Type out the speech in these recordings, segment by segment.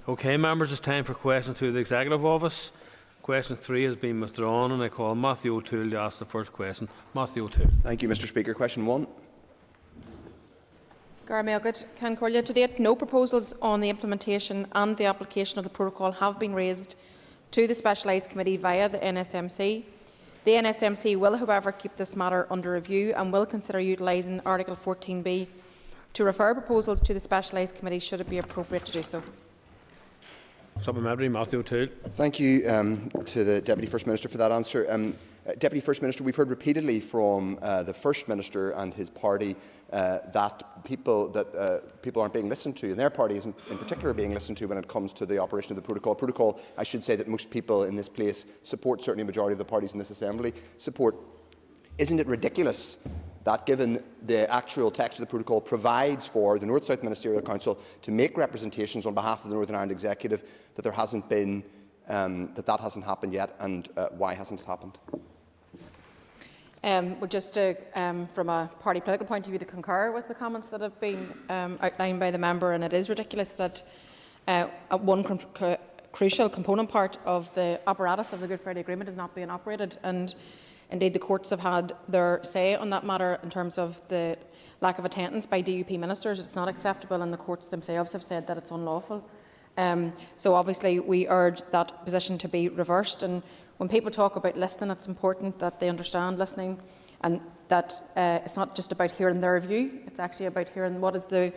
Okay, members, it's time for questions to the Executive Office. Question 3 has been withdrawn, and I call Matthew O'Toole to ask the first question. Matthew O'Toole. Thank you, Mr. Speaker. Question 1. To date, no proposals on the implementation and the application of the protocol have been raised to the Specialised Committee via the NSMC. The NSMC will, however, keep this matter under review and will consider utilising Article 14b to refer proposals to the Specialised Committee should it be appropriate to do so. Supplementary, Matthew O'Toole. Thank you to the Deputy First Minister for that answer. Deputy First Minister, we've heard repeatedly from the First Minister and his party that people aren't being listened to, and their party isn't in particular being listened to when it comes to the operation of the protocol. Protocol, I should say, that most people in this place support, certainly a majority of the parties in this Assembly support. Isn't it ridiculous that, given the actual text of the protocol provides for the North-South Ministerial Council to make representations on behalf of the Northern Ireland Executive, that there hasn't been that hasn't happened yet, and why hasn't it happened? From a party political point of view, to concur with the comments that have been outlined by the member, and it is ridiculous that one crucial component part of the apparatus of the Good Friday Agreement is not being operated. And indeed, the courts have had their say on that matter in terms of the lack of attendance by DUP ministers. It's not acceptable, and the courts themselves have said that it's unlawful. So obviously we urge that position to be reversed, and when people talk about listening, it's important that they understand listening, and that it's not just about hearing their view, it's actually about hearing what is the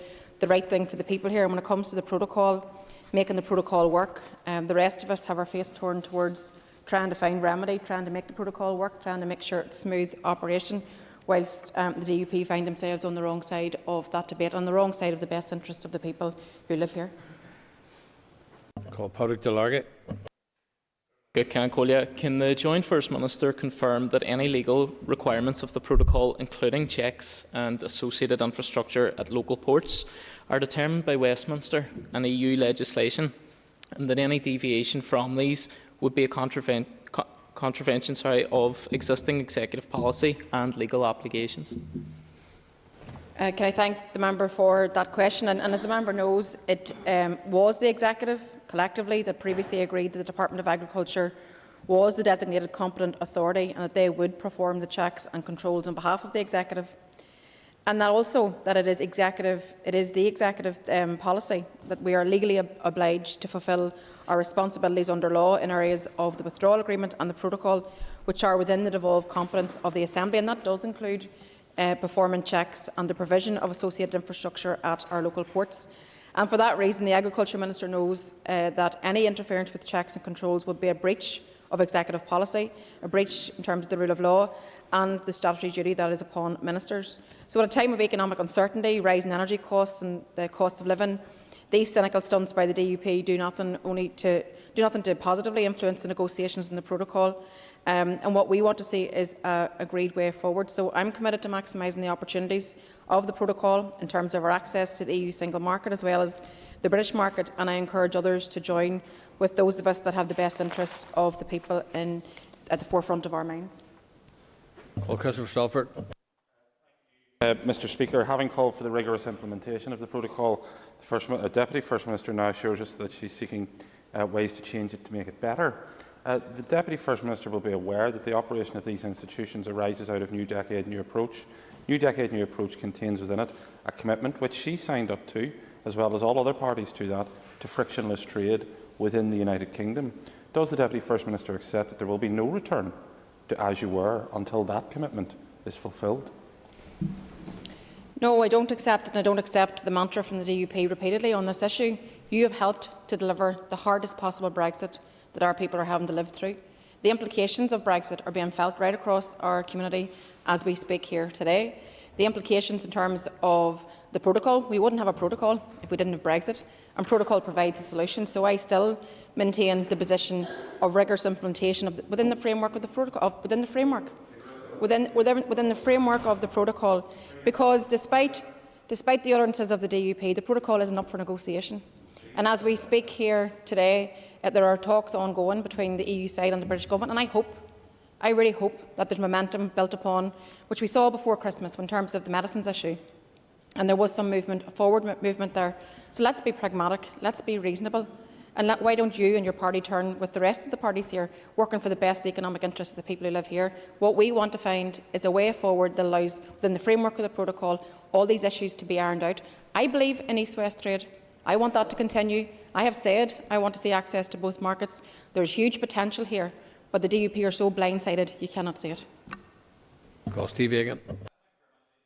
right thing for the people here. And when it comes to the protocol, making the protocol work, the rest of us have our face turned towards trying to find remedy, trying to make the protocol work, trying to make sure it's smooth operation, whilst the DUP find themselves on the wrong side of that debate, on the wrong side of the best interests of the people who live here. Call Patrick Delargate. Can the Joint First Minister confirm that any legal requirements of the protocol, including checks and associated infrastructure at local ports, are determined by Westminster and EU legislation, and that any deviation from these would be a contravention of existing executive policy and legal obligations? Can I thank the member for that question? And as the member knows, it was the executive collectively that previously agreed that the Department of Agriculture was the designated competent authority and that they would perform the checks and controls on behalf of the executive. And that also that it is the executive policy that we are legally obliged to fulfil our responsibilities under law in areas of the withdrawal agreement and the protocol, which are within the devolved competence of the Assembly, and that does include performing checks and the provision of associated infrastructure at our local ports. And for that reason, the Agriculture Minister knows that any interference with checks and controls would be a breach of executive policy, a breach in terms of the rule of law and the statutory duty that is upon ministers. So at a time of economic uncertainty, rising energy costs and the cost of living, these cynical stunts by the DUP do nothing to positively influence the negotiations in the protocol. And what we want to see is an agreed way forward. So I'm committed to maximising the opportunities of the protocol in terms of our access to the EU single market as well as the British market, and I encourage others to join with those of us that have the best interests of the people at the forefront of our minds. Call Christopher Stalford. Mr. Speaker, having called for the rigorous implementation of the protocol, the Deputy First Minister now assures us that she's seeking ways to change it to make it better. The Deputy First Minister will be aware that the operation of these institutions arises out of New Decade New Approach. New Decade New Approach contains within it a commitment which she signed up to, as well as all other parties to that, to frictionless trade within the United Kingdom. Does the Deputy First Minister accept that there will be no return to as you were until that commitment is fulfilled? No, I don't accept it, and I don't accept the mantra from the DUP repeatedly on this issue. You have helped to deliver the hardest possible Brexit that our people are having to live through. The implications of Brexit are being felt right across our community as we speak here today. The implications in terms of the protocol, we wouldn't have a protocol if we didn't have Brexit, and protocol provides a solution. So I still maintain the position of rigorous implementation within the framework of the protocol, within the framework of the protocol, because despite the utterances of the DUP, the protocol isn't up for negotiation. And as we speak here today, there are talks ongoing between the EU side and the British Government, and I really hope that there's momentum built upon, which we saw before Christmas in terms of the medicines issue. And there was some movement, a forward movement there. So let's be pragmatic, let's be reasonable. And why don't you and your party turn with the rest of the parties here, working for the best economic interests of the people who live here? What we want to find is a way forward that allows, within the framework of the protocol, all these issues to be ironed out. I believe in East-West trade. I want that to continue. I have said I want to see access to both markets. There's huge potential here, but the DUP are so blindsided you cannot see it. Steve Egan.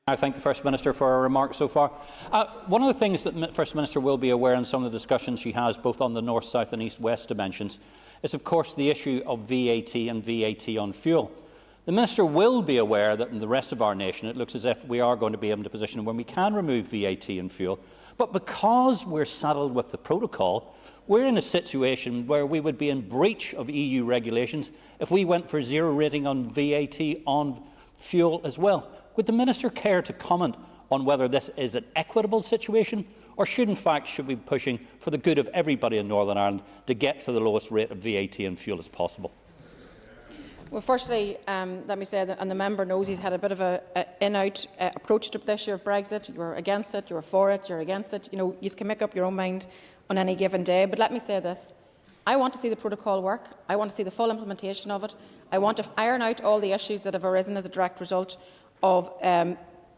I thank the First Minister for her remarks so far. One of the things that the First Minister will be aware in some of the discussions she has, both on the north, south and east-west dimensions, is of course the issue of VAT and VAT on fuel. The Minister will be aware that in the rest of our nation it looks as if we are going to be in a position when we can remove VAT on fuel, but because we're saddled with the protocol, we're in a situation where we would be in breach of EU regulations if we went for zero rating on VAT on fuel as well. Would the Minister care to comment on whether this is an equitable situation, or should we be pushing for the good of everybody in Northern Ireland to get to the lowest rate of VAT on fuel as possible? Well, firstly, let me say that, and the member knows he's had a bit of an in-out approach to the issue of Brexit. You were against it, you were for it, you're against it. You know, you can make up your own mind on any given day. But let me say this. I want to see the protocol work. I want to see the full implementation of it. I want to iron out all the issues that have arisen as a direct result of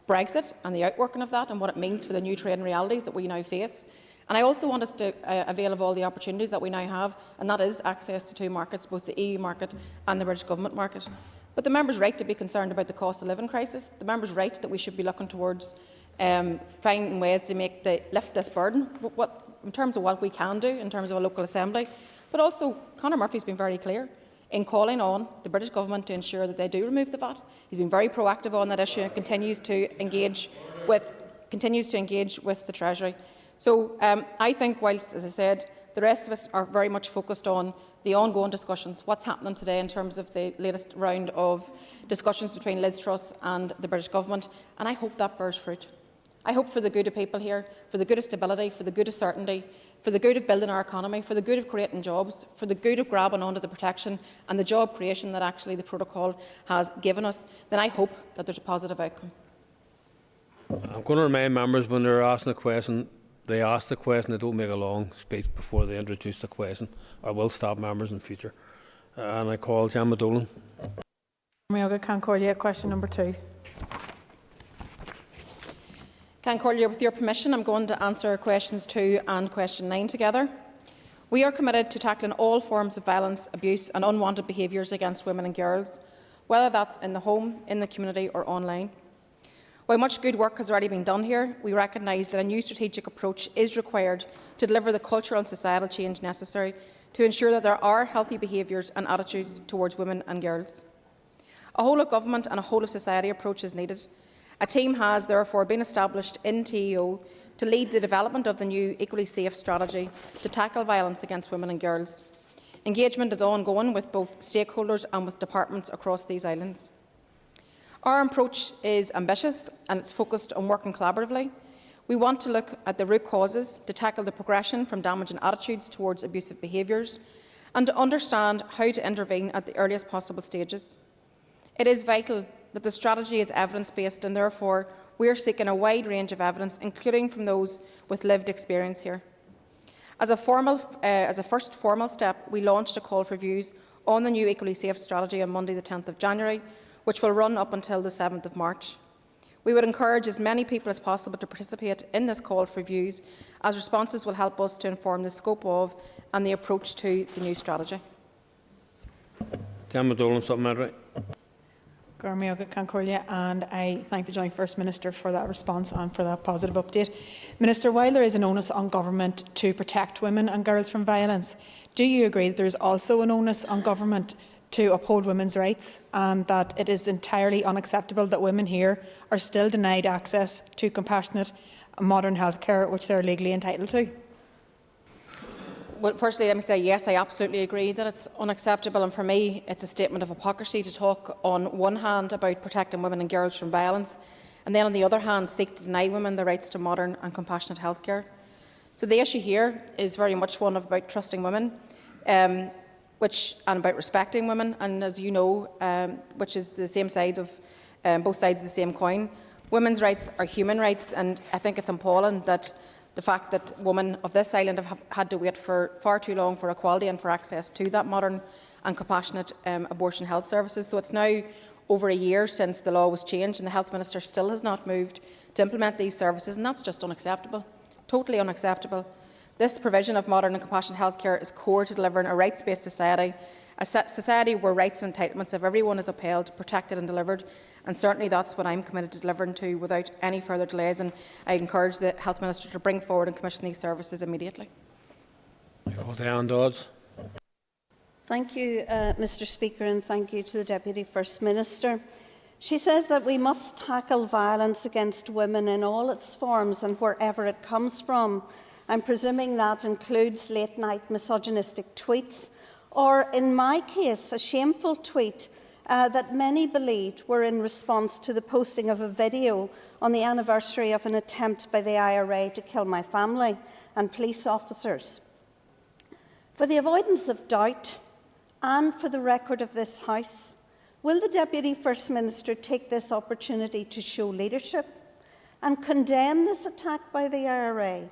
Brexit and the outworking of that and what it means for the new trade and realities that we now face. And I also want us to avail of all the opportunities that we now have, and that is access to two markets, both the EU market and the British Government market. But the member's right to be concerned about the cost of living crisis. The member's right that we should be looking towards finding ways to lift this burden, in terms of what we can do in terms of a local assembly. But also, Conor Murphy's been very clear in calling on the British Government to ensure that they do remove the VAT. He's been very proactive on that issue and continues to engage with the Treasury. So I think, whilst, as I said, the rest of us are very much focused on the ongoing discussions, what's happening today in terms of the latest round of discussions between Liz Truss and the British Government, and I hope that bears fruit. I hope for the good of people here, for the good of stability, for the good of certainty, for the good of building our economy, for the good of creating jobs, for the good of grabbing onto the protection and the job creation that actually the protocol has given us, then I hope that there's a positive outcome. I'm going to remind members when they're asking a question, they ask the question, they don't make a long speech before they introduce the question. I will stop members in future. And I call Gemma Dolan. Question number 2. Concordia, with your permission, I'm going to answer questions 2 and question 9 together. We are committed to tackling all forms of violence, abuse and unwanted behaviours against women and girls, whether that's in the home, in the community or online. While much good work has already been done here, we recognise that a new strategic approach is required to deliver the cultural and societal change necessary to ensure that there are healthy behaviours and attitudes towards women and girls. A whole-of-government and a whole-of-society approach is needed. A team has therefore been established in TEO to lead the development of the new Equally Safe strategy to tackle violence against women and girls. Engagement is ongoing with both stakeholders and with departments across these islands. Our approach is ambitious and it's focused on working collaboratively. We want to look at the root causes to tackle the progression from damaging attitudes towards abusive behaviours and to understand how to intervene at the earliest possible stages. It is vital that the strategy is evidence-based and therefore we are seeking a wide range of evidence, including from those with lived experience here. As a first formal step, we launched a call for views on the new Equally Safe strategy on Monday the 10th of January, which will run up until the 7th of March. We would encourage as many people as possible to participate in this call for views, as responses will help us to inform the scope of and the approach to the new strategy. Gemma Dolan, supplementary. And I thank the Joint First Minister for that response and for that positive update. Minister, while there is an onus on government to protect women and girls from violence, do you agree that there is also an onus on government to uphold women's rights and that it is entirely unacceptable that women here are still denied access to compassionate modern health care which they are legally entitled to? Well, firstly, let me say yes, I absolutely agree that it's unacceptable, and for me it's a statement of hypocrisy to talk on one hand about protecting women and girls from violence and then on the other hand seek to deny women the rights to modern and compassionate health care. So the issue here is very much one about trusting women and about respecting women, and as you know, which is the same side of both sides of the same coin. Women's rights are human rights, and I think it's appalling that the fact that women of this island have had to wait for far too long for equality and for access to that modern and compassionate abortion health services. So it's now over a year since the law was changed, and the Health Minister still has not moved to implement these services, and that's just unacceptable, totally unacceptable. This provision of modern and compassionate healthcare is core to delivering a rights-based society, a society where rights and entitlements of everyone is upheld, protected and delivered, and certainly that's what I'm committed to delivering to without any further delays, and I encourage the Health Minister to bring forward and commission these services immediately. Diane Dodds. Thank you, Mr Speaker, and thank you to the Deputy First Minister. She says that we must tackle violence against women in all its forms and wherever it comes from. I'm presuming that includes late-night misogynistic tweets, or in my case, a shameful tweet that many believed were in response to the posting of a video on the anniversary of an attempt by the IRA to kill my family and police officers. For the avoidance of doubt, and for the record of this House, will the Deputy First Minister take this opportunity to show leadership and condemn this attack by the IRA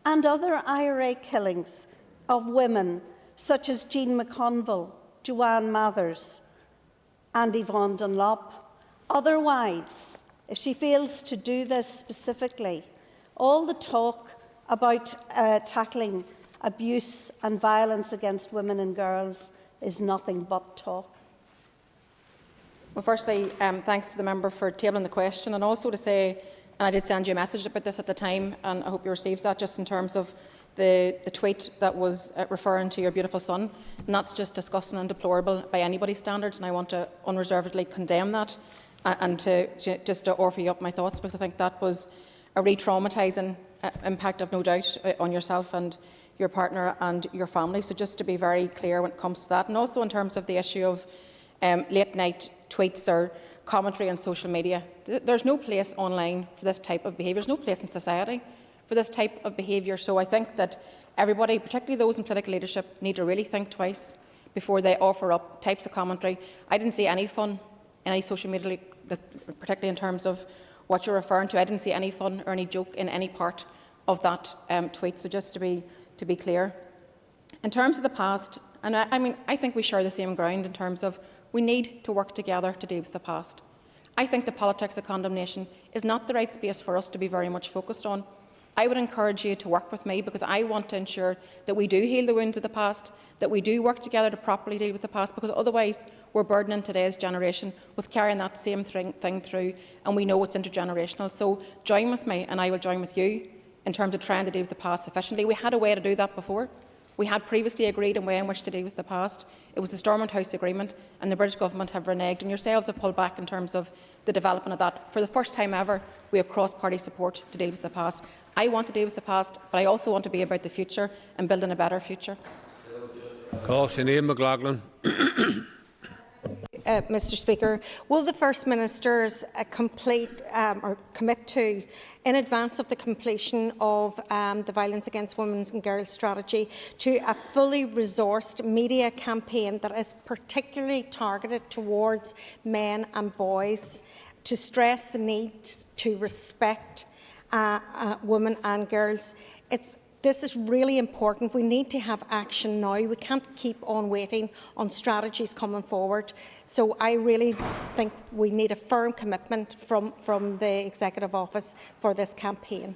and other IRA killings of women such as Jean McConville, Joanne Mathers and Yvonne Dunlop? Otherwise, if she fails to do this specifically, all the talk about tackling abuse and violence against women and girls is nothing but talk. Well, firstly, thanks to the member for tabling the question, and also to say, and I did send you a message about this at the time, and I hope you received that, just in terms of the tweet that was referring to your beautiful son, and that's just disgusting and deplorable by anybody's standards, and I want to unreservedly condemn that and just to offer you up my thoughts, because I think that was a re-traumatising impact, of no doubt, on yourself and your partner and your family. So just to be very clear when it comes to that, and also in terms of the issue of late-night tweets or commentary on social media, there's no place online for this type of behaviour. There's no place in society for this type of behaviour. So I think that everybody, particularly those in political leadership, need to really think twice before they offer up types of commentary. I didn't see any fun in any social media, particularly in terms of what you're referring to. I didn't see any fun or any joke in any part of that tweet. So just to be clear. In terms of the past, and I think we share the same ground in terms of we need to work together to deal with the past. I think the politics of condemnation is not the right space for us to be very much focused on. I would encourage you to work with me, because I want to ensure that we do heal the wounds of the past, that we do work together to properly deal with the past, because otherwise we're burdening today's generation with carrying that same thing through, and we know it's intergenerational. So join with me, and I will join with you in terms of trying to deal with the past sufficiently. We had a way to do that before. We had previously agreed a way in which to deal with the past. It was the Stormont House Agreement, and the British Government have reneged, and yourselves have pulled back in terms of the development of that. For the first time ever, we have cross-party support to deal with the past. I want to deal with the past, but I also want to be about the future and building a better future. Sinead McLaughlin. Mr Speaker, will the First Ministers complete or commit to, in advance of the completion of the Violence Against Women and Girls strategy, to a fully resourced media campaign that is particularly targeted towards men and boys, to stress the need to respect women and girls? This is really important. We need to have action now. We can't keep on waiting on strategies coming forward. So I really think we need a firm commitment from the Executive Office for this campaign.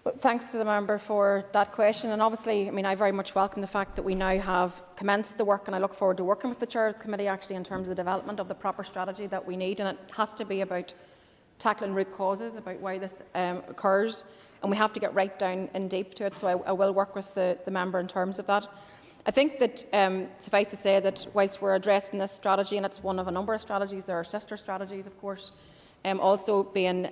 Well, thanks to the member for that question. And obviously, I very much welcome the fact that we now have commenced the work, and I look forward to working with the Chair of the Committee actually in terms of the development of the proper strategy that we need. And it has to be about tackling root causes, about why this occurs. And we have to get right down in deep to it, so I will work with the member in terms of that. I think that suffice to say that whilst we're addressing this strategy, and it's one of a number of strategies, there are sister strategies, of course, also being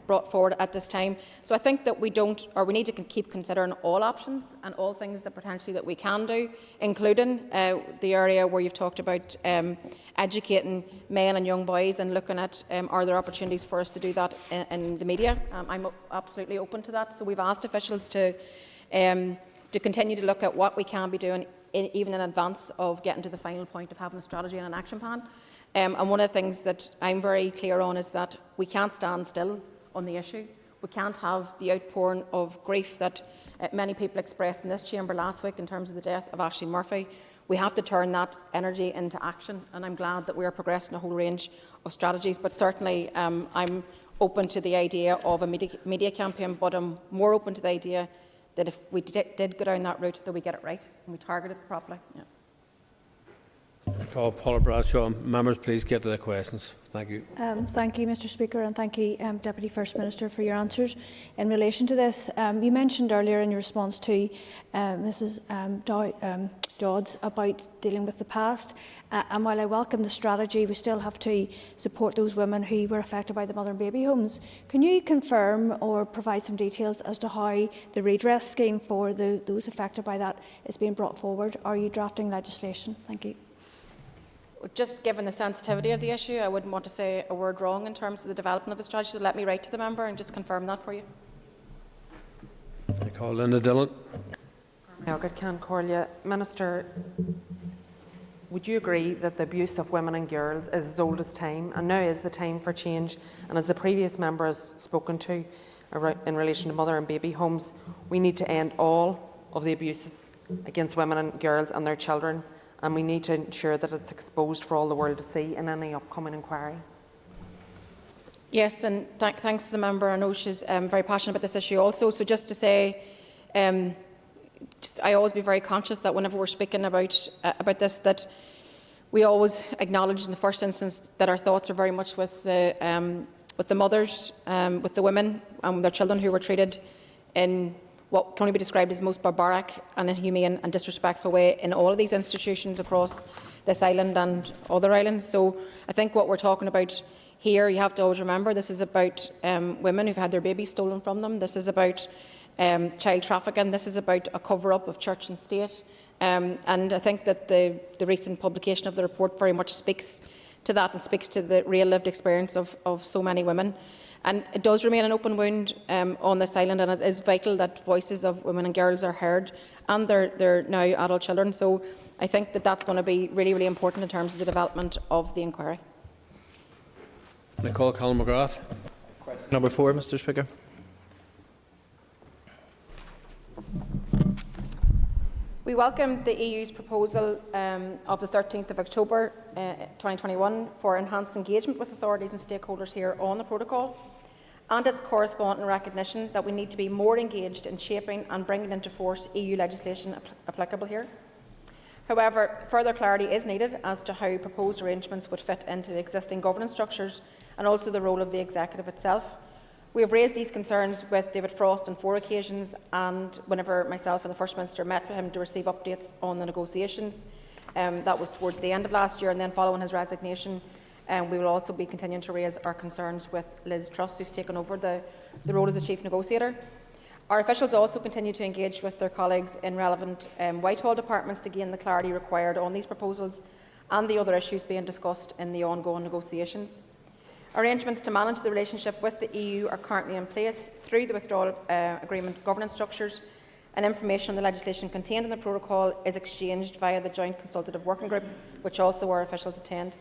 brought forward at this time. So I think that we need to keep considering all options and all things that potentially that we can do, including the area where you've talked about educating men and young boys and looking at are there opportunities for us to do that in the media. I'm absolutely open to that. So we've asked officials to continue to look at what we can be doing even in advance of getting to the final point of having a strategy and an action plan. And one of the things that I'm very clear on is that we can't stand still on the issue. We can't have the outpouring of grief that many people expressed in this chamber last week in terms of the death of Ashley Murphy. We have to turn that energy into action, and I'm glad that we are progressing a whole range of strategies. But certainly I'm open to the idea of a media campaign, but I'm more open to the idea that if we did go down that route, that we get it right and we target it properly. Yeah. Call Paula Bradshaw. Members, please get to the questions. Thank you. Thank you, Mr Speaker, and thank you, Deputy First Minister, for your answers. In relation to this, you mentioned earlier in your response to Mrs Dodds about dealing with the past, and while I welcome the strategy, we still have to support those women who were affected by the mother and baby homes. Can you confirm or provide some details as to how the redress scheme for those affected by that is being brought forward? Are you drafting legislation? Thank you. Just given the sensitivity of the issue, I wouldn't want to say a word wrong in terms of the development of the strategy, so let me write to the member and just confirm that for you. I call Linda Dillon. Minister, would you agree that the abuse of women and girls is as old as time, and now is the time for change? And as the previous member has spoken to in relation to mother and baby homes, we need to end all of the abuses against women and girls and their children, and we need to ensure that it's exposed for all the world to see in any upcoming inquiry. Yes, and thanks to the member. I know she's very passionate about this issue also. So just to say, I always be very conscious that whenever we're speaking about this, that we always acknowledge in the first instance that our thoughts are very much with the mothers, with the women and their children who were treated in what can only be described as the most barbaric and inhumane and disrespectful way in all of these institutions across this island and other islands. So I think what we're talking about here, you have to always remember, this is about women who've had their babies stolen from them. This is about child trafficking. This is about a cover-up of church and state. And I think that the recent publication of the report very much speaks to that and speaks to the real lived experience of so many women. And it does remain an open wound on this island, and it is vital that voices of women and girls are heard, and their now adult children. So I think that that's going to be really, really important in terms of the development of the inquiry. I call Colin McGrath. Number 4, Mr Speaker. We welcome the EU's proposal of the 13th of October 2021 for enhanced engagement with authorities and stakeholders here on the protocol, and its corresponding recognition that we need to be more engaged in shaping and bringing into force EU legislation applicable here. However, further clarity is needed as to how proposed arrangements would fit into the existing governance structures and also the role of the executive itself. We have raised these concerns with David Frost on 4 occasions, and whenever myself and the First Minister met with him to receive updates on the negotiations. That was towards the end of last year, and then following his resignation, we will also be continuing to raise our concerns with Liz Truss, who's taken over the role as the Chief Negotiator. Our officials also continue to engage with their colleagues in relevant Whitehall departments to gain the clarity required on these proposals and the other issues being discussed in the ongoing negotiations. Arrangements to manage the relationship with the EU are currently in place through the withdrawal agreement governance structures, and information on the legislation contained in the protocol is exchanged via the Joint Consultative Working Group, which also our officials attend.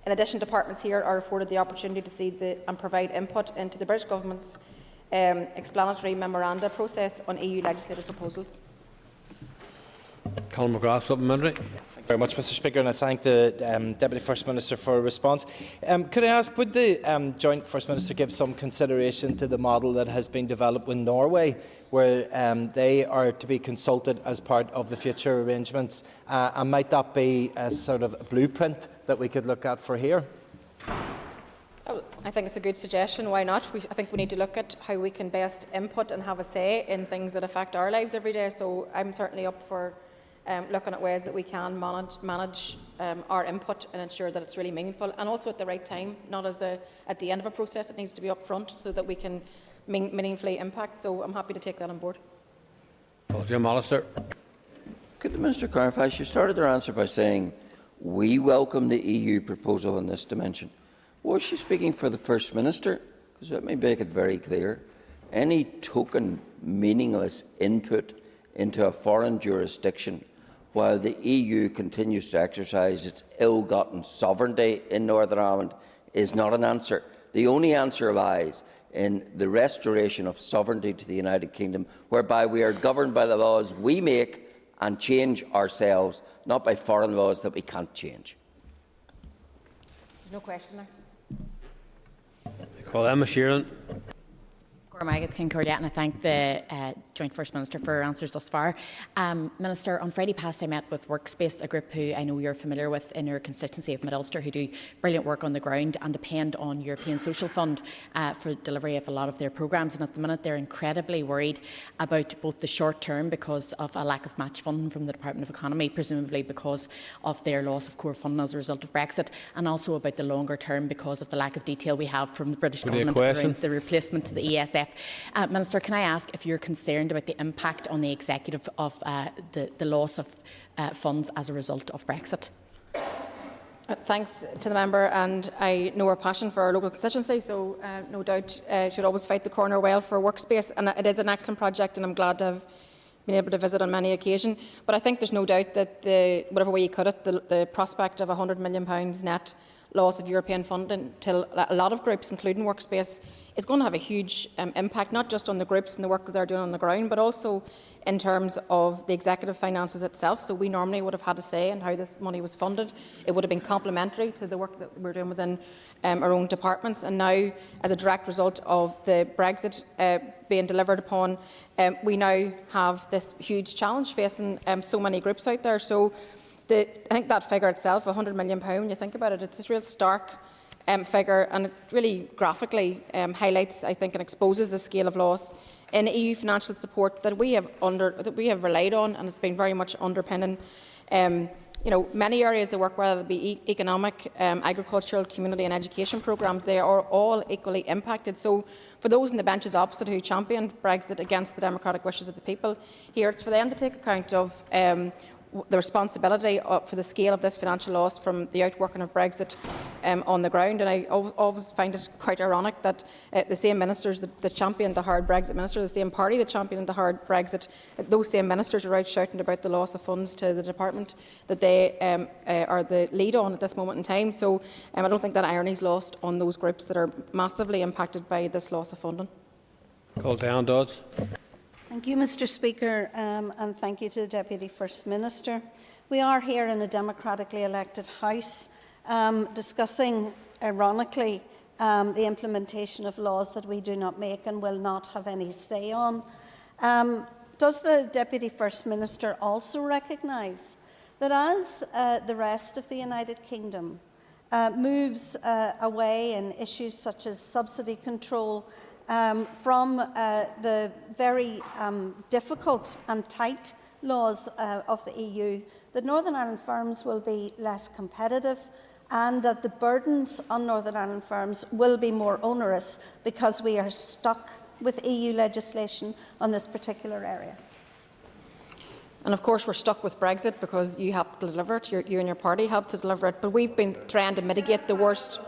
In addition, departments here are afforded the opportunity to see and provide input into the British Government's explanatory memoranda process on EU legislative proposals. Colin McGrath, supplementary. Thank you very much, Mr Speaker, and I thank the Deputy First Minister for a response. Could I ask, would the Joint First Minister give some consideration to the model that has been developed with Norway, where they are to be consulted as part of the future arrangements, and might that be a sort of blueprint that we could look at for here? I think it's a good suggestion. Why not? I think we need to look at how we can best input and have a say in things that affect our lives every day. So I'm certainly up for looking at ways that we can manage our input and ensure that it's really meaningful, and also at the right time, not at the end of a process. It needs to be up front so that we can meaningfully impact. So I'm happy to take that on board. Well, Jim Allister. Could the Minister clarify? She started her answer by saying, we welcome the EU proposal in this dimension. Was she speaking for the First Minister? Because let me make it very clear. Any token, meaningless input into a foreign jurisdiction while the EU continues to exercise its ill-gotten sovereignty in Northern Ireland is not an answer. The only answer lies in the restoration of sovereignty to the United Kingdom, whereby we are governed by the laws we make and change ourselves, not by foreign laws that we can't change. No question there. Call Emma Sheeran. Cormac Kincordia, and I thank the Joint First Minister for her answers thus far. Minister, on Friday past I met with Workspace, a group who I know you're familiar with in your constituency of Mid-Ulster, who do brilliant work on the ground and depend on European Social Fund for delivery of a lot of their programmes. And at the minute they're incredibly worried about both the short term because of a lack of match funding from the Department of Economy, presumably because of their loss of core funding as a result of Brexit, and also about the longer term because of the lack of detail we have from the British Government around the replacement to the ESF. Minister, can I ask if you're concerned about the impact on the executive of the loss of funds as a result of Brexit? Thanks to the member, and I know her passion for our local constituency, so no doubt she'll always fight the corner well for Workspace, and it is an excellent project, and I'm glad to have been able to visit on many occasions. But I think there's no doubt that whatever way you cut it, the prospect of £100 million net loss of European funding to a lot of groups, including Workspace, is going to have a huge impact, not just on the groups and the work that they're doing on the ground, but also in terms of the executive finances itself. So we normally would have had a say in how this money was funded. It would have been complementary to the work that we're doing within our own departments. And now, as a direct result of the Brexit being delivered upon, we now have this huge challenge facing so many groups out there. So I think that figure itself, £100 million, when you think about it, it's this real stark figure, and it really graphically highlights, I think, and exposes the scale of loss in EU financial support that we have relied on, and it's been very much underpinning many areas of work, whether it be economic, agricultural, community and education programmes. They are all equally impacted. So for those in the benches opposite who championed Brexit against the democratic wishes of the people here, it's for them to take account of the responsibility for the scale of this financial loss from the outworking of Brexit on the ground. And I always find it quite ironic that the same ministers that championed the hard Brexit, the same party that championed the hard Brexit, those same ministers are out shouting about the loss of funds to the department that they are the lead on at this moment in time. So I don't think that irony is lost on those groups that are massively impacted by this loss of funding. Call down, Dodds. Thank you, Mr. Speaker, and thank you to the Deputy First Minister. We are here in a democratically elected House discussing, ironically, the implementation of laws that we do not make and will not have any say on. Does the Deputy First Minister also recognise that as the rest of the United Kingdom moves away in issues such as subsidy control from the very difficult and tight laws of the EU, that Northern Ireland firms will be less competitive and that the burdens on Northern Ireland firms will be more onerous because we are stuck with EU legislation on this particular area? And of course we're stuck with Brexit because you helped to deliver it, you and your party helped to deliver it, but we've been trying to mitigate the worst.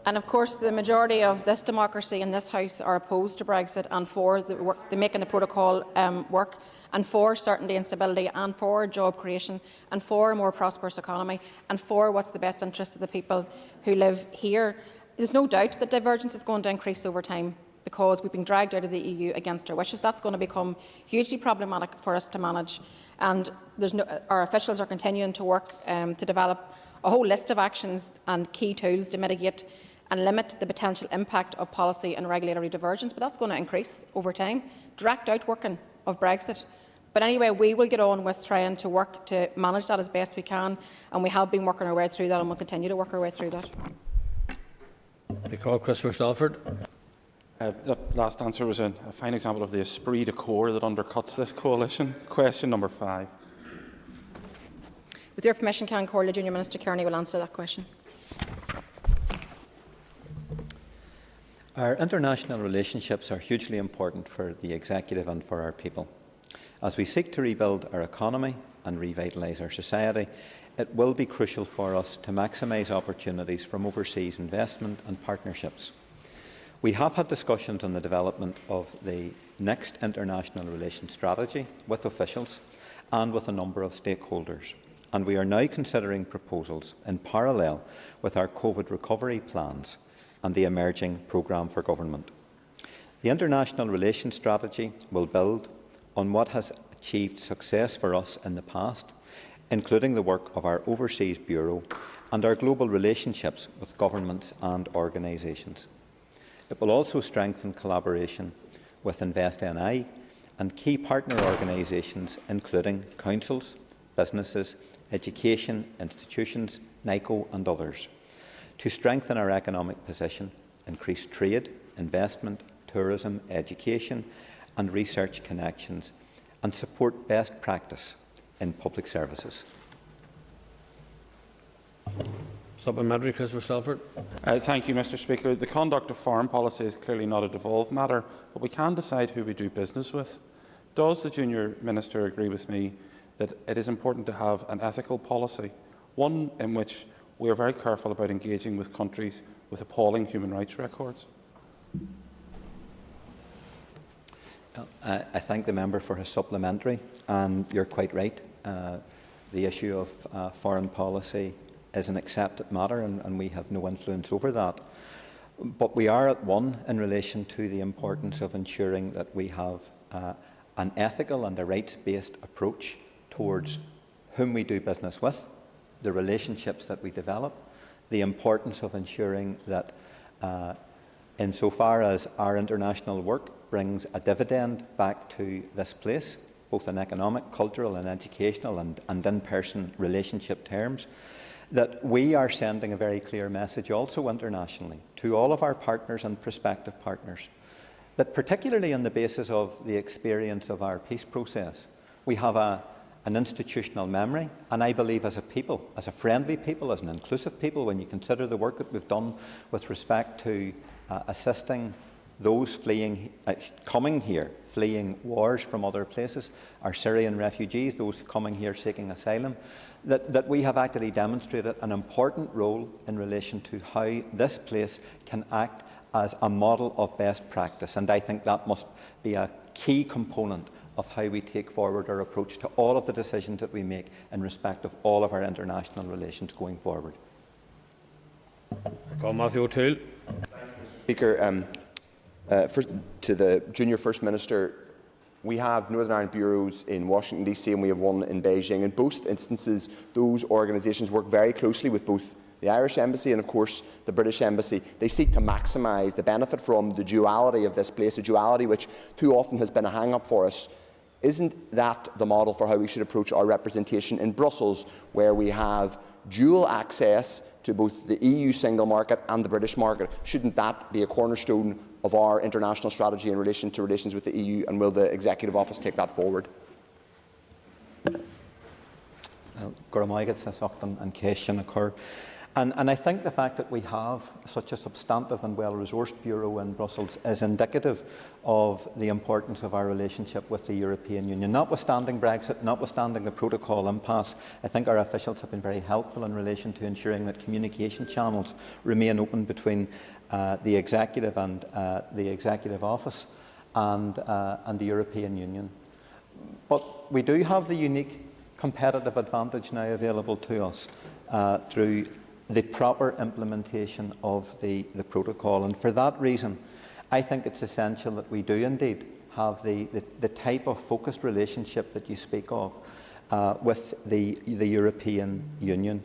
And of course, the majority of this democracy in this House are opposed to Brexit and for the making the protocol work, and for certainty and stability, and for job creation, and for a more prosperous economy, and for what's the best interest of the people who live here. There's no doubt that divergence is going to increase over time because we've been dragged out of the EU against our wishes. That's going to become hugely problematic for us to manage. And our officials are continuing to work to develop a whole list of actions and key tools to mitigate and limit the potential impact of policy and regulatory divergence, but that's going to increase over time. Direct outworking of Brexit. But anyway, we will get on with trying to work to manage that as best we can, and we have been working our way through that and will continue to work our way through that. I call Christopher Stalford. That last answer was a fine example of the esprit de corps that undercuts this coalition. Question number 5. With your permission, Cairn Corley, Junior Minister Kearney will answer that question. Our international relationships are hugely important for the Executive and for our people. As we seek to rebuild our economy and revitalise our society, it will be crucial for us to maximise opportunities from overseas investment and partnerships. We have had discussions on the development of the next international relations strategy with officials and with a number of stakeholders, and we are now considering proposals in parallel with our COVID recovery plans and the emerging programme for government. The international relations strategy will build on what has achieved success for us in the past, including the work of our Overseas Bureau and our global relationships with governments and organisations. It will also strengthen collaboration with InvestNI and key partner organisations, including councils, businesses, education institutions, NICO and others, to strengthen our economic position, increase trade, investment, tourism, education and research connections, and support best practice in public services. Supplementary, Christopher Stalford. Thank you, Mr. Speaker. The conduct of foreign policy is clearly not a devolved matter, but we can decide who we do business with. Does the Junior Minister agree with me that it is important to have an ethical policy, one in which we are very careful about engaging with countries with appalling human rights records? I thank the member for his supplementary, and you're quite right. The issue of foreign policy is an accepted matter, and we have no influence over that. But we are at one in relation to the importance of ensuring that we have an ethical and a rights-based approach towards whom we do business with, the relationships that we develop, the importance of ensuring that insofar as our international work brings a dividend back to this place, both in economic, cultural and educational and in-person relationship terms, that we are sending a very clear message also internationally to all of our partners and prospective partners, that particularly on the basis of the experience of our peace process, we have an institutional memory, and I believe as a people, as a friendly people, as an inclusive people, when you consider the work that we've done with respect to assisting those coming here, fleeing wars from other places, our Syrian refugees, those coming here seeking asylum, that we have actually demonstrated an important role in relation to how this place can act as a model of best practice. And I think that must be a key component of how we take forward our approach to all of the decisions that we make in respect of all of our international relations going forward. Call Matthew O'Toole. Speaker, to the Junior First Minister, we have Northern Ireland bureaus in Washington DC and we have one in Beijing. In both instances, those organisations work very closely with both the Irish Embassy and, of course, the British Embassy. They seek to maximise the benefit from the duality of this place, a duality which too often has been a hang-up for us. Isn't that the model for how we should approach our representation in Brussels, where we have dual access to both the EU single market and the British market? Shouldn't that be a cornerstone of our international strategy in relation to relations with the EU, and will the Executive Office take that forward? And I think the fact that we have such a substantive and well-resourced bureau in Brussels is indicative of the importance of our relationship with the European Union. Notwithstanding Brexit, notwithstanding the protocol impasse, I think our officials have been very helpful in relation to ensuring that communication channels remain open between the Executive and the Executive Office and the European Union. But we do have the unique competitive advantage now available to us through the proper implementation of the protocol. And for that reason, I think it's essential that we do indeed have the type of focused relationship that you speak of with the European Union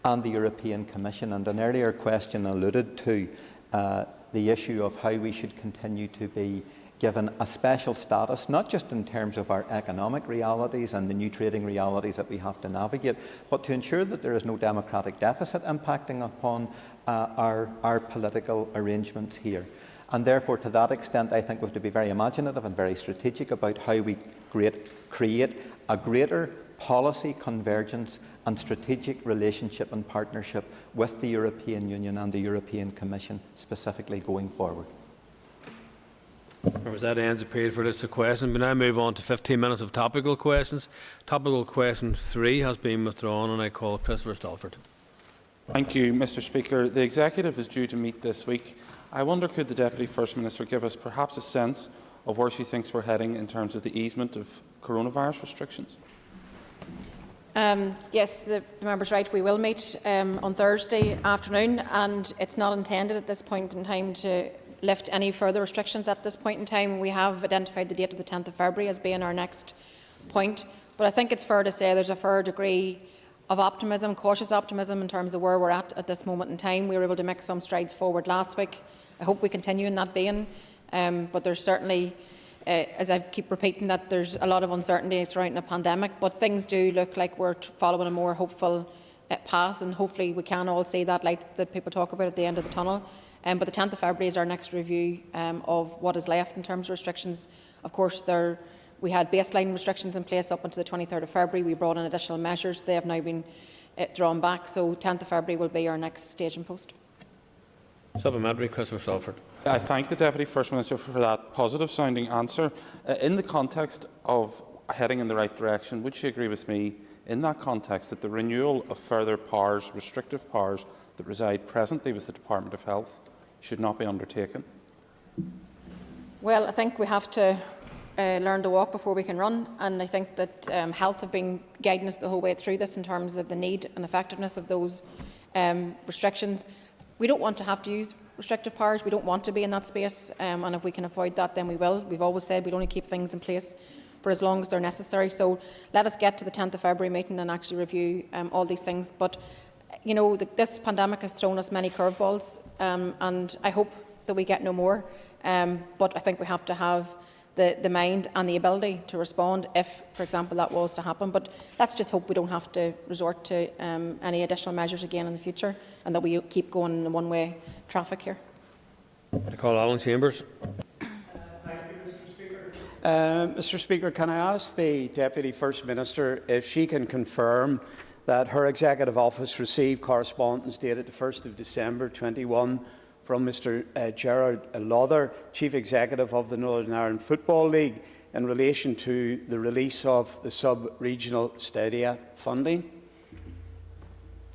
and the European Commission. And an earlier question alluded to the issue of how we should continue to be given a special status, not just in terms of our economic realities and the new trading realities that we have to navigate, but to ensure that there is no democratic deficit impacting upon our political arrangements here. And therefore, to that extent, I think we have to be very imaginative and very strategic about how we create a greater policy convergence and strategic relationship and partnership with the European Union and the European Commission, specifically going forward. Members, that ends the period for this question. We now move on to 15 minutes of topical questions. Topical question 3 has been withdrawn, and I call Christopher Stalford. Thank you, Mr. Speaker. The Executive is due to meet this week. I wonder, could the Deputy First Minister give us perhaps a sense of where she thinks we're heading in terms of the easement of coronavirus restrictions? Yes, the member's right. We will meet on Thursday afternoon, and it's not intended at this point in time to lift any further restrictions at this point in time. We have identified the date of the 10th of February as being our next point, but I think it's fair to say there's a fair degree of optimism, cautious optimism, in terms of where we're at this moment in time. We were able to make some strides forward last week. I hope we continue in that vein, but there's certainly, as I keep repeating, that there's a lot of uncertainty surrounding the pandemic, but things do look like we're following a more hopeful path, and hopefully we can all see that light that people talk about at the end of the tunnel. But the 10th of February is our next review of what is left in terms of restrictions. Of course, we had baseline restrictions in place up until the 23rd of February. We brought in additional measures. They have now been drawn back. So 10th of February will be our next staging post. Supplementary, Christopher Salford. I thank the Deputy First Minister for that positive-sounding answer. In the context of heading in the right direction, would she agree with me in that context that the renewal of further powers, restrictive powers, that reside presently with the Department of Health should not be undertaken? Well, I think we have to learn to walk before we can run, and I think that health have been guiding us the whole way through this in terms of the need and effectiveness of those restrictions. We don't want to have to use restrictive powers. We don't want to be in that space, and if we can avoid that, then we will. We've always said we'll only keep things in place for as long as they're necessary. So let us get to the 10th of February meeting and actually review all these things. But you know, this pandemic has thrown us many curveballs, and I hope that we get no more. But I think we have to have the mind and the ability to respond if, for example, that was to happen. But let's just hope we don't have to resort to any additional measures again in the future, and that we keep going in the one-way traffic here. I call Alan Chambers. Mr. Speaker, can I ask the Deputy First Minister if she can confirm that her Executive Office received correspondence dated the 1st of December 21 from Mr Gerard Lowther, Chief Executive of the Northern Ireland Football League, in relation to the release of the sub-regional stadia funding?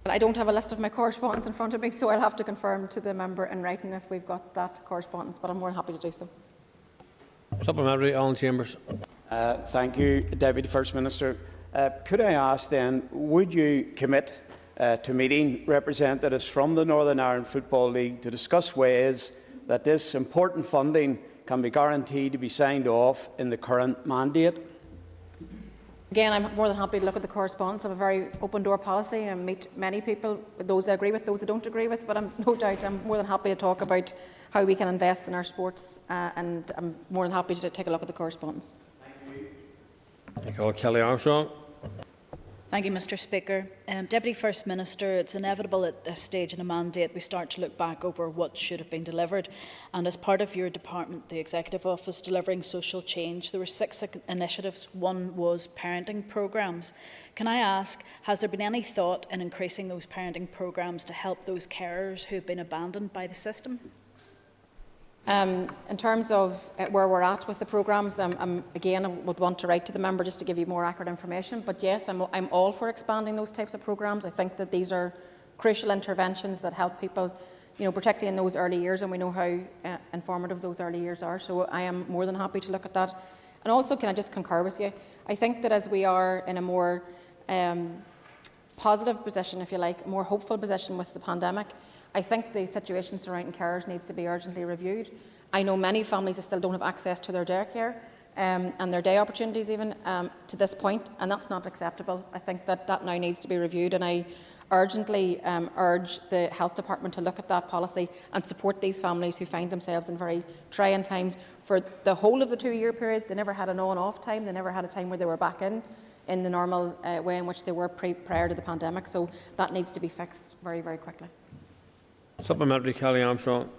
I don't have a list of my correspondence in front of me, so I'll have to confirm to the member in writing if we've got that correspondence, but I'm more than happy to do so. Supplementary, Alan Chambers. Thank you, Deputy First Minister. Could I ask then, would you commit to meeting representatives from the Northern Ireland Football League to discuss ways that this important funding can be guaranteed to be signed off in the current mandate? Again, I'm more than happy to look at the correspondence. I have a very open door policy and meet many people, those I agree with, those I don't agree with, but I'm no doubt I'm more than happy to talk about how we can invest in our sports, and I'm more than happy to take a look at the correspondence. Thank you. I call Kelly Armstrong. Thank you, Mr. Speaker. Deputy First Minister, it's inevitable at this stage in a mandate we start to look back over what should have been delivered. And as part of your department, the Executive Office delivering social change, there were 6 initiatives. One was parenting programmes. Can I ask, has there been any thought in increasing those parenting programmes to help those carers who have been abandoned by the system? In terms of where we're at with the programmes, again, I would want to write to the member just to give you more accurate information. But yes, I'm all for expanding those types of programmes. I think that these are crucial interventions that help people, you know, particularly in those early years, and we know how informative those early years are. So I am more than happy to look at that. And also, can I just concur with you? I think that as we are in a more positive position, if you like, a more hopeful position with the pandemic, I think the situation surrounding carers needs to be urgently reviewed. I know many families that still don't have access to their daycare and their day opportunities even to this point, and that's not acceptable. I think that now needs to be reviewed, and I urgently urge the Health Department to look at that policy and support these families who find themselves in very trying times. For the whole of the 2-year period, they never had an on-off time, they never had a time where they were back in the normal way in which they were prior to the pandemic, so that needs to be fixed very, very quickly. Supplementary, Kelly Armstrong.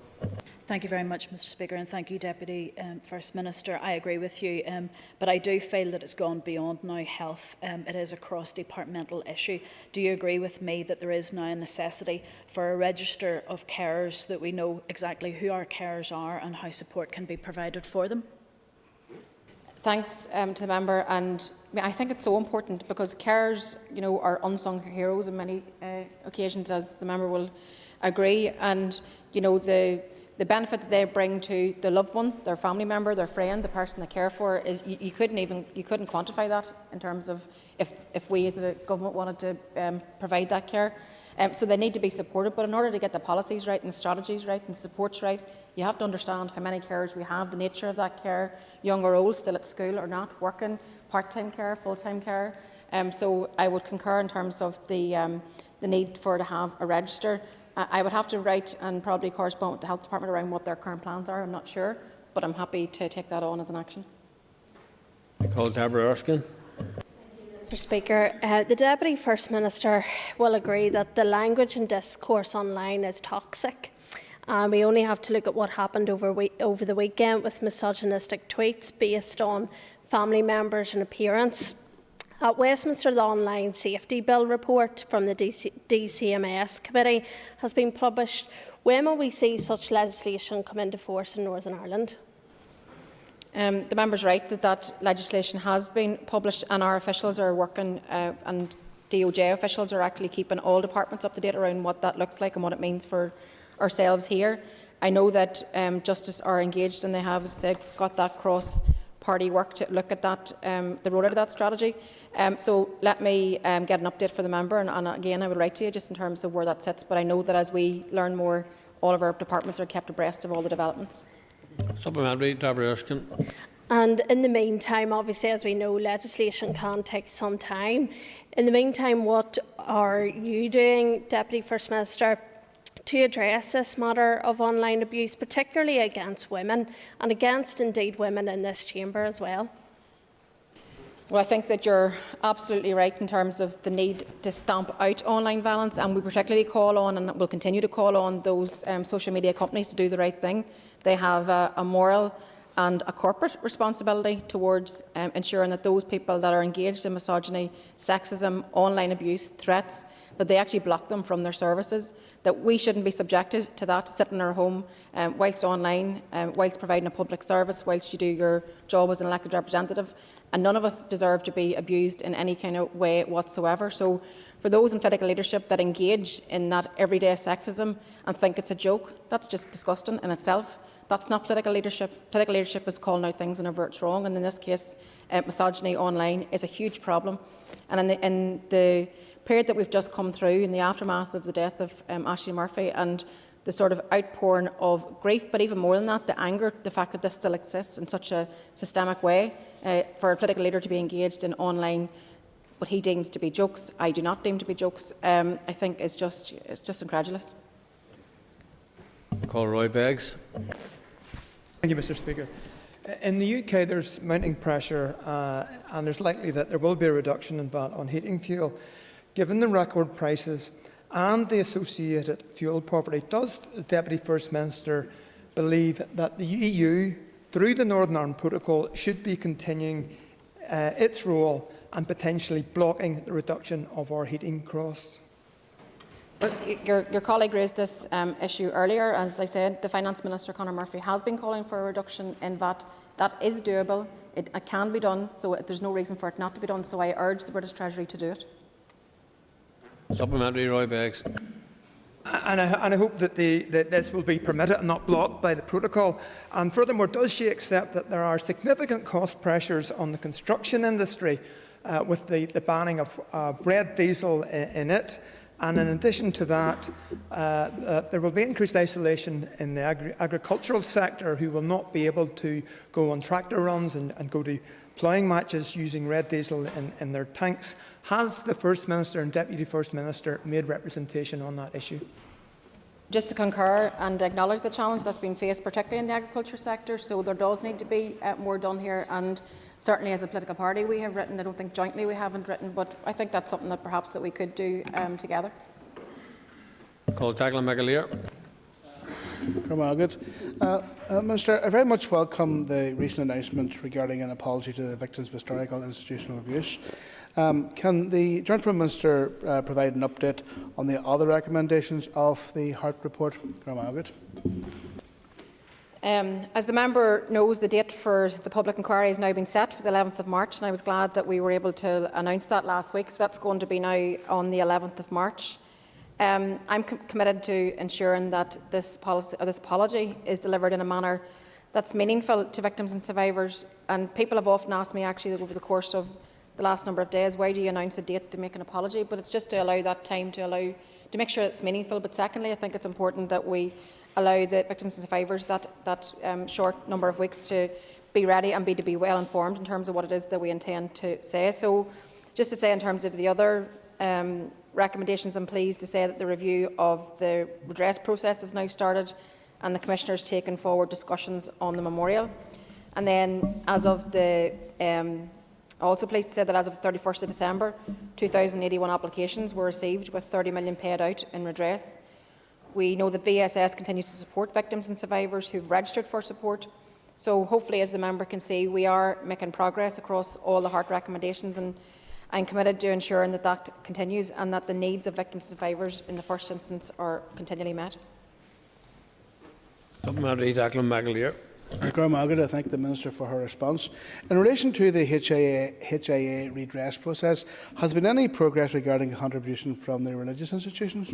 Thank you very much, Mr. Speaker, and thank you, Deputy First Minister. I agree with you, but I do feel that it's gone beyond now health. It is a cross-departmental issue. Do you agree with me that there is now a necessity for a register of carers, that we know exactly who our carers are and how support can be provided for them? Thanks to the member, and I think it's so important because carers, you know, are unsung heroes on many occasions, as the member will agree. And you know, the the benefit that they bring to the loved one, their family member, their friend, the person they care for, is you couldn't quantify that in terms of if we as a government wanted to provide that care. So they need to be supported, but in order to get the policies right and the strategies right and the supports right, you have to understand how many carers we have, the nature of that care, young or old, still at school or not, working, part-time care, full-time care. So I would concur in terms of the need to have a register. I would have to write and probably correspond with the Health Department around what their current plans are. I'm not sure, but I'm happy to take that on as an action. I call Deborah Erskine. Mr Speaker, the Deputy First Minister will agree that the language and discourse online is toxic. We only have to look at what happened over the weekend with misogynistic tweets based on family members and appearance. At Westminster, the Online Safety Bill report from the DCMS Committee has been published. When will we see such legislation come into force in Northern Ireland? The member is right that legislation has been published, and our officials are working, and DOJ officials are actually keeping all departments up to date around what that looks like and what it means for ourselves here. I know that Justice are engaged, and they have, as I said, got that cross-party work to look at that, the rollout of that strategy. So let me get an update for the member, and again I will write to you just in terms of where that sits, but I know that as we learn more, all of our departments are kept abreast of all the developments. Supplementary, Deborah Erskine. And in the meantime, obviously, as we know, legislation can take some time. In the meantime, what are you doing, Deputy First Minister, to address this matter of online abuse, particularly against women and against, indeed, women in this chamber as well? Well, I think that you're absolutely right in terms of the need to stamp out online violence, and we particularly call on, and will continue to call on, those social media companies to do the right thing. They have a moral and a corporate responsibility towards ensuring that those people that are engaged in misogyny, sexism, online abuse, threats, that they actually block them from their services, that we shouldn't be subjected to that, sitting in our home whilst online, whilst providing a public service, whilst you do your job as an elected representative, and none of us deserve to be abused in any kind of way whatsoever. So for those in political leadership that engage in that everyday sexism and think it's a joke, that's just disgusting in itself. That's not political leadership. Political leadership is calling out things whenever it's wrong, and in this case, misogyny online is a huge problem. And in the period that we've just come through, in the aftermath of the death of Ashley Murphy, and the sort of outpouring of grief, but even more than that, the anger, the fact that this still exists in such a systemic way, for a political leader to be engaged in online what he deems to be jokes, I do not deem to be jokes, I think it's just incredulous. Call Roy Beggs. Thank you, Mr Speaker. In the UK, there's mounting pressure, and there's likely that there will be a reduction in VAT on heating fuel. Given the record prices and the associated fuel poverty, does the Deputy First Minister believe that the EU, through the Northern Ireland Protocol, should be continuing its role and potentially blocking the reduction of our heating costs? Well, your colleague raised this issue earlier. As I said, the Finance Minister, Conor Murphy, has been calling for a reduction in VAT. That is doable. It can be done, so there's no reason for it not to be done. So I urge the British Treasury to do it. Supplementary, Roy Beggs. And I hope that this will be permitted and not blocked by the protocol. And furthermore, does she accept that there are significant cost pressures on the construction industry with the banning of red diesel in it? And in addition to that, there will be increased isolation in the agricultural sector, who will not be able to go on tractor runs and go to ploughing matches using red diesel in their tanks. Has the First Minister and Deputy First Minister made representation on that issue? Just to concur and acknowledge the challenge that's been faced, particularly in the agriculture sector, so there does need to be more done here, and certainly as a political party we have written. I don't think jointly we haven't written, but I think that's something that perhaps that we could do together. Call Jacqueline McAleer. Minister, I very much welcome the recent announcement regarding an apology to the victims of historical institutional abuse. Can the Joint Minister provide an update on the other recommendations of the Hart report? As the member knows, the date for the public inquiry has now been set for the 11th of March, and I was glad that we were able to announce that last week. So that's going to be now on the 11th of March. I'm committed to ensuring that this apology is delivered in a manner that's meaningful to victims and survivors. And people have often asked me, actually, over the course of the last number of days, why do you announce a date to make an apology? But it's just to allow that time to make sure it's meaningful. But secondly, I think it's important that we allow the victims and survivors that short number of weeks to be ready and to be well informed in terms of what it is that we intend to say. So, just to say, in terms of the other recommendations, I'm pleased to say that the review of the redress process has now started, and the Commissioner has taken forward discussions on the memorial. And then, as of the also pleased to say that as of the 31st of December, 2,081 applications were received, with 30 million paid out in redress. We know that VSS continues to support victims and survivors who've registered for support. So hopefully, as the member can see, we are making progress across all the HEART recommendations, and I'm committed to ensuring that that continues and that the needs of victims and survivors in the first instance are continually met. Supplementary, Declan McAleer. I thank the Minister for her response. In relation to the HIA redress process, has there been any progress regarding contribution from the religious institutions?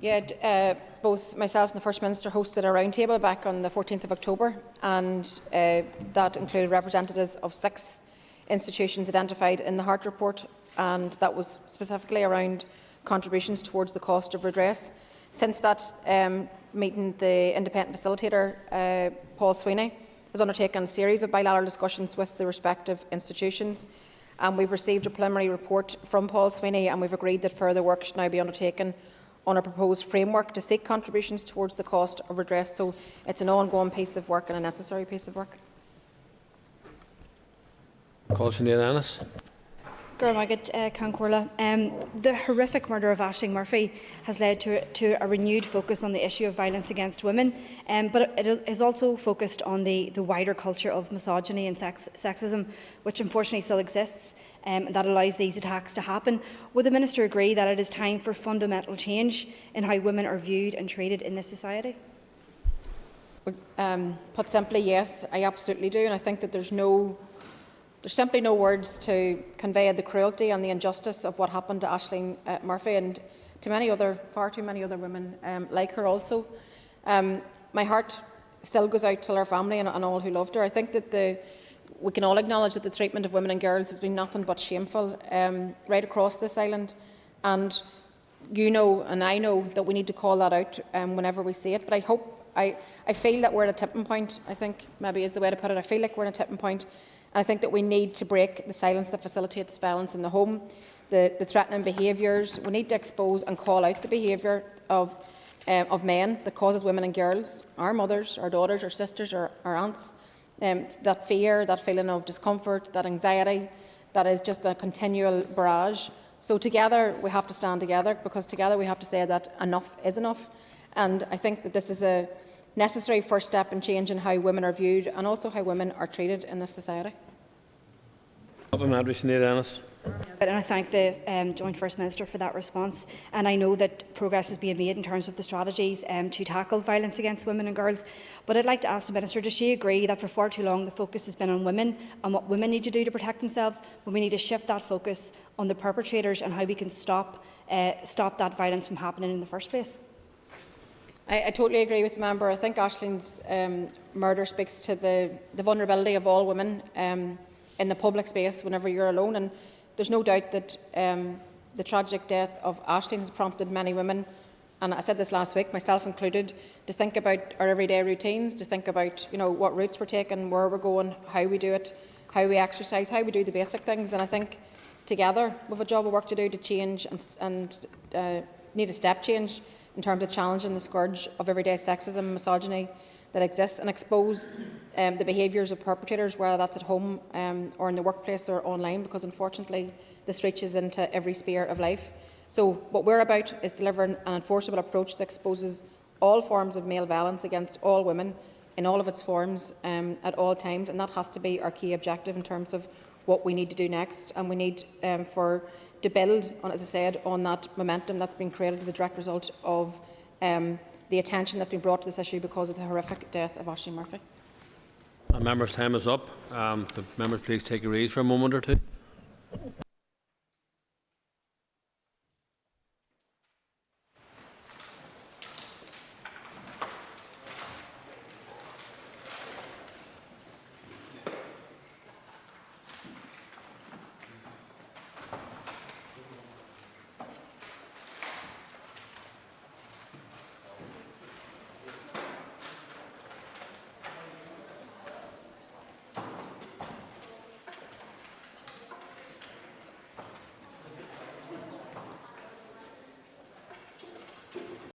Yeah, both myself and the First Minister hosted a roundtable back on the 14th of October, and that included representatives of 6 institutions identified in the HEART report, and that was specifically around contributions towards the cost of redress. Since that meeting, the independent facilitator, Paul Sweeney, has undertaken a series of bilateral discussions with the respective institutions, and we've received a preliminary report from Paul Sweeney, and we've agreed that further work should now be undertaken on a proposed framework to seek contributions towards the cost of redress. So it's an ongoing piece of work and a necessary piece of work. Sinead Annis. The horrific murder of Aisling Murphy has led to a renewed focus on the issue of violence against women, but it is also focused on the wider culture of misogyny and sexism, which unfortunately still exists, and that allows these attacks to happen. Would the Minister agree that it is time for fundamental change in how women are viewed and treated in this society? Put simply, yes, I absolutely do, and I think that there's simply no words to convey the cruelty and the injustice of what happened to Aisling Murphy and to far too many other women like her also. My heart still goes out to her family and all who loved her. I think that we can all acknowledge that the treatment of women and girls has been nothing but shameful right across this island. And you know and I know that we need to call that out whenever we see it. But I feel that we're at a tipping point, I think maybe is the way to put it. I feel like we're at a tipping point. I think that we need to break the silence that facilitates violence in the home, the threatening behaviours. We need to expose and call out the behaviour of men that causes women and girls, our mothers, our daughters, our sisters, our aunts, that fear, that feeling of discomfort, that anxiety, that is just a continual barrage. So together we have to stand together, because together we have to say that enough is enough. And I think that this is a necessary first step in changing how women are viewed and also how women are treated in this society. Supplementary, Sinead Annis. And I thank the Joint First Minister for that response. And I know that progress is being made in terms of the strategies to tackle violence against women and girls. But I'd like to ask the Minister, does she agree that for far too long the focus has been on women and what women need to do to protect themselves, when we need to shift that focus on the perpetrators and how we can stop that violence from happening in the first place? I totally agree with the member. I think Aisling's murder speaks to the vulnerability of all women in the public space whenever you're alone. And there's no doubt that the tragic death of Aisling has prompted many women, and I said this last week, myself included, to think about our everyday routines, to think about what routes we're taking, where we're going, how we do it, how we exercise, how we do the basic things. And I think together we have a job of work to do to change and need a step change in terms of challenging the scourge of everyday sexism and misogyny that exists, and expose the behaviours of perpetrators, whether that's at home or in the workplace or online, because unfortunately this reaches into every sphere of life. So what we're about is delivering an enforceable approach that exposes all forms of male violence against all women in all of its forms at all times, and that has to be our key objective in terms of what we need to do next. And we need to build on, as I said, on that momentum that's been created as a direct result of the attention that's been brought to this issue because of the horrific death of Aisling Murphy. Members' time is up. Could members please take your ease for a moment or two?